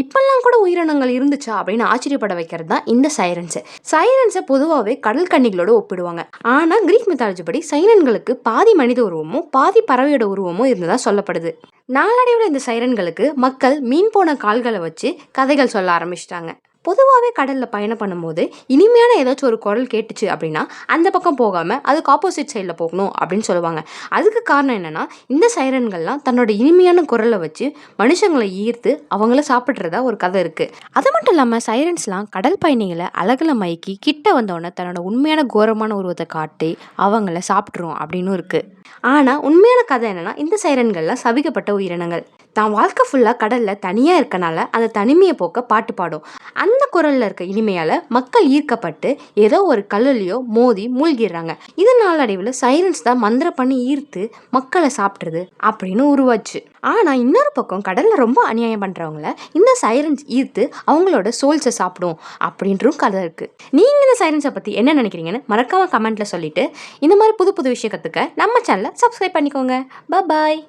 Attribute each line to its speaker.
Speaker 1: இப்பெல்லாம் கூட உயிரினங்கள் இருந்துச்சா அப்படின்னு ஆச்சரியப்பட வைக்கிறது தான் இந்த சைரன்ஸை பொதுவாகவே கடல் கன்னிகளோட ஒப்பிடுவாங்க. ஆனால் கிரீக் மித்தாலஜி படி சைரன்களுக்கு பாதி மனித உருவமும் பாதி பறவையோட உருவமும் இருந்ததா சொல்லப்படுது. நாளடைவில் இந்த சைரன்களுக்கு மக்கள் மீன் போன கால்களை வச்சு கதைகள் சொல்ல ஆரம்பிச்சிட்டாங்க. பொதுவாகவே கடலில் பயணம் பண்ணும்போது இனிமையான ஏதாச்சும் ஒரு குரல் கேட்டுச்சு அப்படின்னா அந்த பக்கம் போகாமல் அதுக்கு ஆப்போசிட் சைடில் போகணும் அப்படின்னு சொல்லுவாங்க. அதுக்கு காரணம் என்னென்னா, இந்த சைரன்கள்லாம் தன்னோட இனிமையான குரலை வச்சு மனுஷங்களை ஈர்த்து அவங்கள சாப்பிட்றதா ஒரு கதை இருக்குது. அது மட்டும் இல்லாமல் சைரன்ஸ்லாம் கடல் பயணிகளை அழகில் மயக்கி கிட்ட வந்தோடனே தன்னோட உண்மையான கோரமான உருவத்தை காட்டி அவங்கள சாப்பிட்ரும் அப்படின்னு இருக்குது. ஆனால் உண்மையான கதை என்னென்னா, இந்த சைரன்கள்லாம் சபிக்கப்பட்ட உயிரினங்கள். தான் வாழ்க்கை ஃபுல்லாக கடலில் தனியாக இருக்கனால அந்த தனிமையை போக்க பாட்டு பாடும். அந்த குரலில் இருக்க இனிமையால் மக்கள் ஈர்க்கப்பட்டு ஏதோ ஒரு கல்லுலையோ மோதி மூழ்கிடுறாங்க. இது நாளடைவில் சைரன்ஸ் தான் மந்திரம் பண்ணி ஈர்த்து மக்களை சாப்பிட்றது அப்படின்னு உருவாச்சு. ஆனால் இன்னொரு பக்கம் கடலில் ரொம்ப அநியாயம் பண்ணுறவங்கள இந்த சைரன்ஸ் ஈர்த்து அவங்களோட சோல்ஸை சாப்பிடும் அப்படின்றும் கதை இருக்குது. நீங்கள் இந்த சைரன்ஸை பற்றி என்ன நினைக்கிறீங்கன்னு மறக்காமல் கமெண்ட்டில் சொல்லிவிட்டு இந்த மாதிரி புது புது விஷயம் கற்றுக்க நம்ம சேனலை சப்ஸ்கிரைப் பண்ணிக்கோங்க. பாய்.